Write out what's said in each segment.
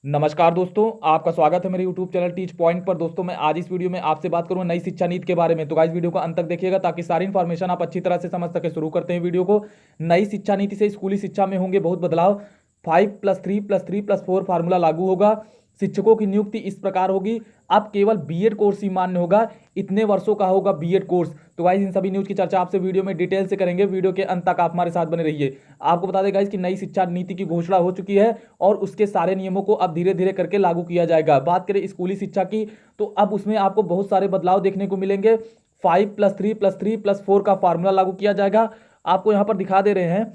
नमस्कार दोस्तों, आपका स्वागत है मेरे YouTube चैनल टीच पॉइंट पर। दोस्तों मैं आज इस वीडियो में आपसे बात करूंगा नई शिक्षा नीति के बारे में। तो गाइस वीडियो को अंत तक देखिएगा ताकि सारी इन्फॉर्मेशन आप अच्छी तरह से समझ सके। शुरू करते हैं वीडियो को। नई शिक्षा नीति से स्कूली शिक्षा में होंगे बहुत बदलाव। 5+3+3+4 फार्मूला लागू होगा। शिक्षकों की नियुक्ति इस प्रकार होगी, अब केवल बीएड कोर्स ही मान्य होगा। इतने वर्षों का होगा बीएड कोर्स। तो गाइस इन सभी न्यूज की चर्चा आपसे वीडियो में डिटेल से करेंगे। वीडियो के अंत तक आप हमारे साथ बने रहिए। आपको बता दें गाइस कि नई शिक्षा नीति की घोषणा हो चुकी है और उसके सारे नियमों को अब धीरे धीरे करके लागू किया जाएगा। बात करें स्कूली शिक्षा की तो अब उसमें आपको बहुत सारे बदलाव देखने को मिलेंगे। 5+3+3+4 का फार्मूला लागू किया जाएगा। आपको यहाँ पर दिखा दे रहे हैं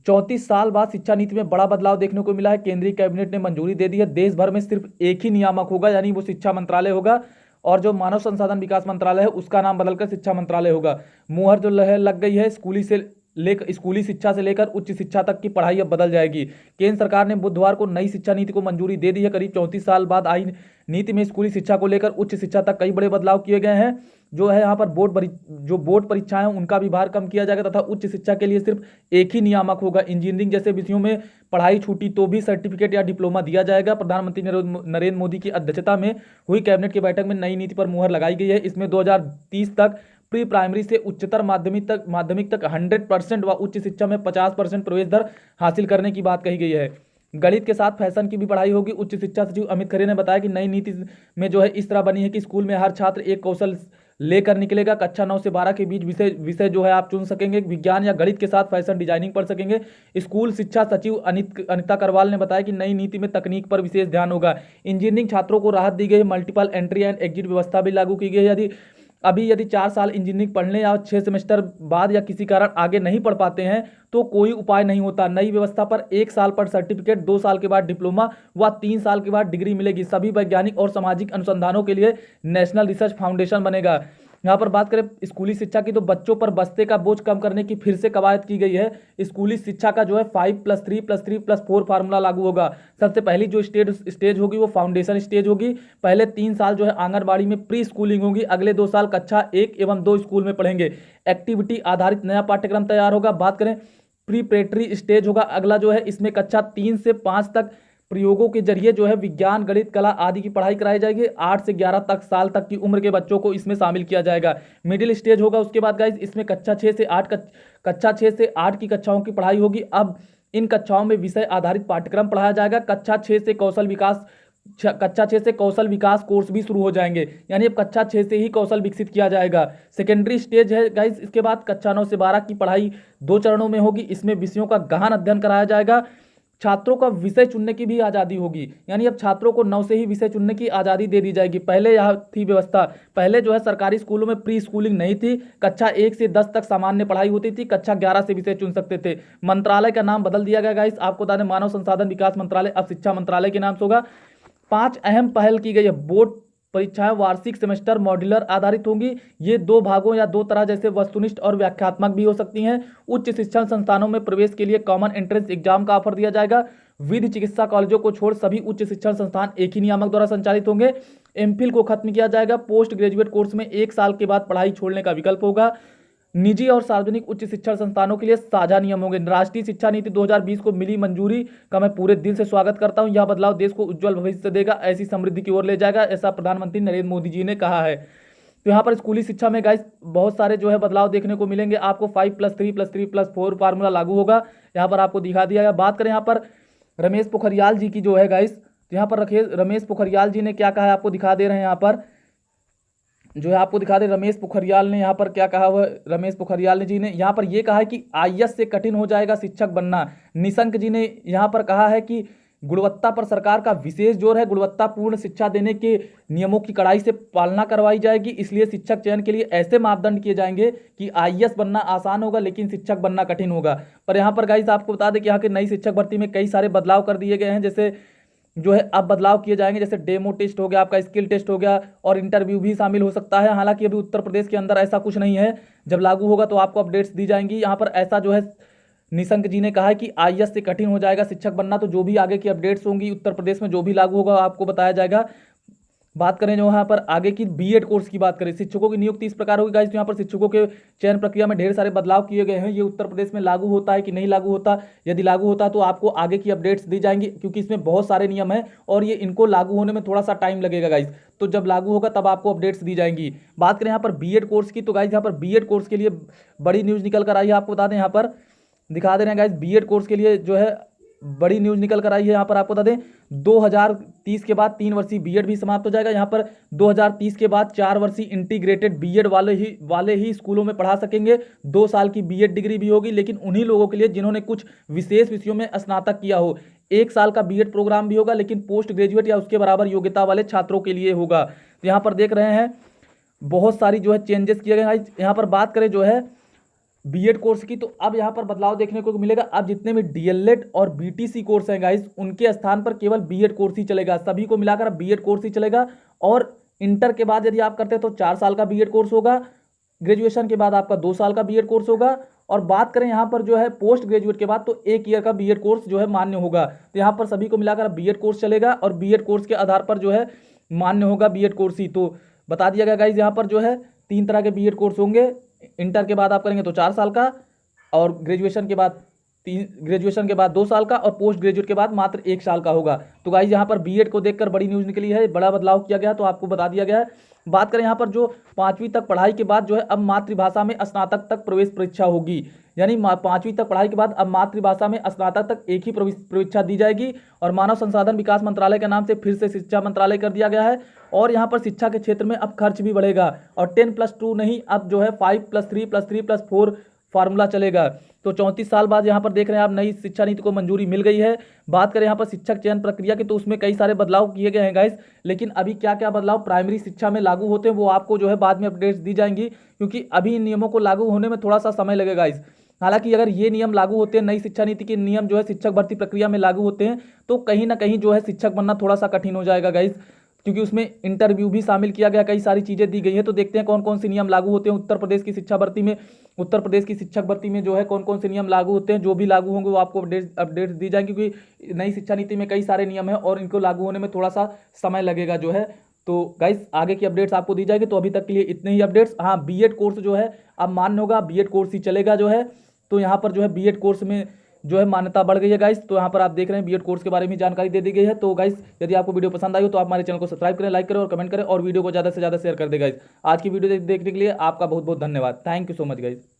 34 साल बाद शिक्षा नीति में बड़ा बदलाव देखने को मिला है। केंद्रीय कैबिनेट ने मंजूरी दे दी है। देश भर में सिर्फ एक ही नियामक होगा, यानी वो शिक्षा मंत्रालय होगा, और जो मानव संसाधन विकास मंत्रालय है उसका नाम बदलकर शिक्षा मंत्रालय होगा। मुहर जो लग गई है स्कूली शिक्षा से लेकर उच्च शिक्षा तक की पढ़ाई अब बदल जाएगी। केंद्र सरकार ने बुधवार को नई शिक्षा नीति को मंजूरी दे दी है। करीब 34 साल बाद आई नीति में स्कूली शिक्षा को लेकर उच्च शिक्षा तक कई बड़े बदलाव किए गए हैं। जो है यहाँ पर बोर्ड परीक्षाएं उनका भी भार कम किया जाएगा तथा उच्च शिक्षा के लिए सिर्फ एक ही नियामक होगा। इंजीनियरिंग जैसे विषयों में पढ़ाई छूटी तो भी सर्टिफिकेट या डिप्लोमा दिया जाएगा। प्रधानमंत्री नरेंद्र मोदी की अध्यक्षता में हुई कैबिनेट की बैठक में नई नीति पर मुहर लगाई गई है। इसमें 2030 तक प्री प्राइमरी से उच्चतर माध्यमिक तक 100% व उच्च शिक्षा में 50% प्रवेश दर हासिल करने की बात कही गई है। गणित के साथ फैशन की भी पढ़ाई होगी। उच्च शिक्षा सचिव अमित खरे ने बताया कि नई नीति में जो है इस तरह बनी है कि स्कूल में हर छात्र एक कौशल लेकर निकलेगा। कक्षा 9 से 12 के बीच विषय जो है आप चुन सकेंगे। विज्ञान या गणित के साथ फैशन डिजाइनिंग पढ़ सकेंगे। स्कूल शिक्षा सचिव अनिता करवाल ने बताया कि नई नीति में तकनीक पर विशेष ध्यान होगा। इंजीनियरिंग छात्रों को राहत दी गई। मल्टीपल एंट्री एंड एग्जिट व्यवस्था भी लागू की गई है। यदि 4 साल इंजीनियरिंग पढ़ने या 6 सेमेस्टर बाद या किसी कारण आगे नहीं पढ़ पाते हैं तो कोई उपाय नहीं होता। नई व्यवस्था पर 1 साल पर सर्टिफिकेट, 2 साल के बाद डिप्लोमा व 3 साल के बाद डिग्री मिलेगी। सभी वैज्ञानिक और सामाजिक अनुसंधानों के लिए नेशनल रिसर्च फाउंडेशन बनेगा। यहाँ पर बात करें स्कूली शिक्षा की तो बच्चों पर बस्ते का बोझ कम करने की फिर से कवायद की गई है। स्कूली शिक्षा का जो है 5+3+3+4 फार्मूला लागू होगा। सबसे पहली जो स्टेज होगी वो फाउंडेशन स्टेज होगी। पहले 3 साल जो है आंगनबाड़ी में प्री स्कूलिंग होगी। अगले 2 साल कक्षा 1 एवं 2 स्कूल में पढ़ेंगे। एक्टिविटी आधारित नया पाठ्यक्रम तैयार होगा। बात करें प्रीपरेटरी स्टेज होगा अगला जो है, इसमें कक्षा 3 से 5 तक प्रयोगों के जरिए जो है विज्ञान, गणित, कला आदि की पढ़ाई कराई जाएगी। 8 से 11 तक साल तक की उम्र के बच्चों को इसमें शामिल किया जाएगा। मिडिल स्टेज होगा उसके बाद गाइज, इसमें कक्षा 6 से 8 की कक्षाओं की पढ़ाई होगी। अब इन कक्षाओं में विषय आधारित पाठ्यक्रम पढ़ाया जाएगा। कक्षा 6 से कौशल विकास कोर्स भी शुरू हो जाएंगे, यानी अब कक्षा 6 से ही कौशल विकसित किया जाएगा। सेकेंडरी स्टेज है गाइज, इसके बाद कक्षा 9 से 12 की पढ़ाई 2 चरणों में होगी। इसमें विषयों का गहन अध्ययन कराया जाएगा। छात्रों का विषय चुनने की भी आज़ादी होगी, यानी अब छात्रों को 9 से ही विषय चुनने की आज़ादी दे दी जाएगी। पहले यह थी व्यवस्था, पहले जो है सरकारी स्कूलों में प्री स्कूलिंग नहीं थी। कक्षा 1 से 10 तक सामान्य पढ़ाई होती थी। कक्षा 11 से विषय चुन सकते थे। मंत्रालय का नाम बदल दिया गया गाइस, आपको बता दें मानव संसाधन विकास मंत्रालय अब शिक्षा मंत्रालय के नाम से होगा। 5 अहम पहल की गई है। बोर्ड परीक्षाएं वार्षिक सेमेस्टर मॉड्यूलर आधारित होंगी। ये 2 भागों या 2 तरह जैसे वस्तुनिष्ठ और व्याख्यात्मक भी हो सकती हैं। उच्च शिक्षण संस्थानों में प्रवेश के लिए कॉमन एंट्रेंस एग्जाम का ऑफर दिया जाएगा। विधि चिकित्सा कॉलेजों को छोड़ सभी उच्च शिक्षण संस्थान एक ही नियामक द्वारा संचालित होंगे। एमफिल को खत्म किया जाएगा। पोस्ट ग्रेजुएट कोर्स में 1 साल के बाद पढ़ाई छोड़ने का विकल्प होगा। निजी और सार्वजनिक उच्च शिक्षण संस्थानों के लिए साझा नियम होंगे। राष्ट्रीय शिक्षा नीति 2020 को मिली मंजूरी का मैं पूरे दिल से स्वागत करता हूं। यह बदलाव देश को उज्जवल भविष्य देगा, ऐसी समृद्धि की ओर ले जाएगा, ऐसा प्रधानमंत्री नरेंद्र मोदी जी ने कहा है। तो यहाँ पर स्कूली शिक्षा में गाइस बहुत सारे जो है बदलाव देखने को मिलेंगे। आपको 5+3+3+4 फार्मूला लागू होगा, यहाँ पर आपको दिखा दिया गया। बात करें यहाँ पर रमेश पोखरियाल जी की जो है गाइस, तो यहाँ पर रखिए रमेश पोखरियाल जी ने क्या कहा है आपको दिखा दे रहे हैं। यहाँ पर जो है आपको दिखा दे रमेश पोखरियाल ने यहाँ पर क्या कहा हुआ। रमेश पोखरियाल जी ने यहाँ पर यह कहा है कि आईएएस से कठिन हो जाएगा शिक्षक बनना। निशंक जी ने यहाँ पर कहा है कि गुणवत्ता पर सरकार का विशेष जोर है। गुणवत्तापूर्ण शिक्षा देने के नियमों की कड़ाई से पालना करवाई जाएगी, इसलिए शिक्षक चयन के लिए ऐसे मापदंड किए जाएंगे कि आईएएस बनना आसान होगा लेकिन शिक्षक बनना कठिन होगा। पर यहाँ पर गाइस आपको बता दें कि यहाँ के नई शिक्षक भर्ती में कई सारे बदलाव कर दिए गए हैं। जैसे जो है अब बदलाव किए जाएंगे, जैसे डेमो टेस्ट हो गया, आपका स्किल टेस्ट हो गया और इंटरव्यू भी शामिल हो सकता है। हालांकि अभी उत्तर प्रदेश के अंदर ऐसा कुछ नहीं है, जब लागू होगा तो आपको अपडेट्स दी जाएंगी। यहाँ पर ऐसा जो है निशंक जी ने कहा है कि आईएएस से कठिन हो जाएगा शिक्षक बनना। तो जो भी आगे की अपडेट्स होंगी उत्तर प्रदेश में जो भी लागू होगा आपको बताया जाएगा। बात करें जो यहाँ पर आगे की बीएड कोर्स की बात करें, शिक्षकों की नियुक्ति इस प्रकार होगी गाइस। तो यहाँ पर शिक्षकों के चयन प्रक्रिया में ढेर सारे बदलाव किए गए हैं। ये उत्तर प्रदेश में लागू होता है कि नहीं लागू होता, यदि लागू होता तो आपको आगे की अपडेट्स दी जाएंगी, क्योंकि इसमें बहुत सारे नियम हैं और ये इनको लागू होने में थोड़ा सा टाइम लगेगा गाइस। तो जब लागू होगा तब आपको अपडेट्स दी जाएंगी। बात करें यहाँ पर बीएड कोर्स की, तो गाइस यहाँ पर बीएड कोर्स के लिए बड़ी न्यूज निकल कर आई है। आपको बता दें, यहाँ पर दिखा दे रहे हैं गाइस, बीएड कोर्स के लिए जो है बड़ी न्यूज निकल कर आई है। यहाँ पर आपको बता दें 2030 के बाद 3 वर्षीय बीएड भी समाप्त हो जाएगा। यहाँ पर 2030 के बाद 4 वर्षीय इंटीग्रेटेड बीएड वाले ही स्कूलों में पढ़ा सकेंगे। 2 साल की बीएड डिग्री भी होगी, लेकिन उन्हीं लोगों के लिए जिन्होंने कुछ विशेष विषयों में स्नातक किया हो। 1 साल का बीएड प्रोग्राम भी होगा, लेकिन पोस्ट ग्रेजुएट या उसके बराबर योग्यता वाले छात्रों के लिए होगा। तो यहाँ पर देख रहे हैं बहुत सारी जो है चेंजेस किए गए हैं। यहाँ पर बात करें जो है बीएड कोर्स की, तो अब यहाँ पर बदलाव देखने को मिलेगा। अब जितने भी डीएलएड और बीटीसी कोर्स हैं गाइस, उनके स्थान पर केवल बीएड कोर्स ही चलेगा। सभी को मिलाकर अब बीएड कोर्स ही चलेगा। और इंटर के बाद यदि आप करते हैं तो 4 साल का बीएड कोर्स होगा। ग्रेजुएशन के बाद आपका 2 साल का बीएड कोर्स होगा। और बात करें यहाँ पर जो है पोस्ट ग्रेजुएट के बाद, तो 1 ईयर का बीएड कोर्स जो है मान्य होगा। तो यहाँ पर सभी को मिलाकर बीएड कोर्स चलेगा और बीएड कोर्स के आधार पर जो है मान्य होगा बीएड कोर्स ही। तो बता दिया गया गाइस, यहाँ पर जो है 3 तरह के बीएड कोर्स होंगे। इंटर के बाद आप करेंगे तो 4 साल का, और ग्रेजुएशन के बाद 2 साल का, और पोस्ट ग्रेजुएट के बाद मात्र 1 साल का होगा। तो गाइस यहाँ पर बीएड को देखकर बड़ी न्यूज निकली है, बड़ा बदलाव किया गया, तो आपको बता दिया गया है। बात करें यहाँ पर जो 5वीं तक पढ़ाई के बाद जो है अब मातृभाषा में स्नातक तक प्रवेश परीक्षा होगी। यानी 5वीं तक पढ़ाई के बाद अब मातृभाषा में स्नातक तक एक ही परीक्षा दी जाएगी। और मानव संसाधन विकास मंत्रालय के नाम से फिर से शिक्षा मंत्रालय कर दिया गया है। और यहाँ पर शिक्षा के क्षेत्र में अब खर्च भी बढ़ेगा, और 10+2 नहीं, अब जो है 5+3+3+4 फार्मूला चलेगा। तो 34 साल बाद यहाँ पर देख रहे हैं आप नई शिक्षा नीति को मंजूरी मिल गई है। बात करें यहाँ पर शिक्षक चयन प्रक्रिया की, तो उसमें कई सारे बदलाव किए गए हैं गाइस। लेकिन अभी क्या क्या बदलाव प्राइमरी शिक्षा में लागू होते हैं वो आपको जो है बाद में अपडेट्स दी जाएंगी, क्योंकि अभी इन नियमों को लागू होने में थोड़ा सा समय लगेगा गाइस। हालांकि अगर ये नियम लागू होते हैं, नई शिक्षा नीति के नियम जो है शिक्षक भर्ती प्रक्रिया में लागू होते हैं, तो कहीं ना कहीं जो है शिक्षक बनना थोड़ा सा कठिन हो जाएगा गाइस, क्योंकि उसमें इंटरव्यू भी शामिल किया गया, कई सारी चीज़ें दी गई हैं। तो देखते हैं कौन कौन से नियम लागू होते हैं उत्तर प्रदेश की शिक्षा भर्ती में। उत्तर प्रदेश की शिक्षक भर्ती में जो है कौन कौन से नियम लागू होते हैं, जो भी लागू होंगे वो आपको अपडेट्स दी जाएंगी, क्योंकि नई शिक्षा नीति में कई सारे नियम हैं और इनको लागू होने में थोड़ा सा समय लगेगा जो है। तो गाइस आगे की अपडेट्स आपको दी जाएगी। तो अभी तक के लिए इतने ही अपडेट्स। हाँ, बीएड कोर्स जो है अब मान्य होगा, बीएड कोर्स ही चलेगा जो है। तो यहाँ पर जो है बीएड कोर्स में जो है मान्यता बढ़ गई है गाइस। तो यहाँ पर आप देख रहे हैं बीएड कोर्स के बारे में जानकारी दे दी गई है। तो गाइस यदि आपको वीडियो पसंद आई हो तो आप हमारे चैनल को सब्सक्राइब करें, लाइक करें और कमेंट करें, और वीडियो को ज़्यादा से ज़्यादा शेयर कर दें गाइस। आज की वीडियो देखने के लिए आपका बहुत बहुत धन्यवाद। Thank you so much guys.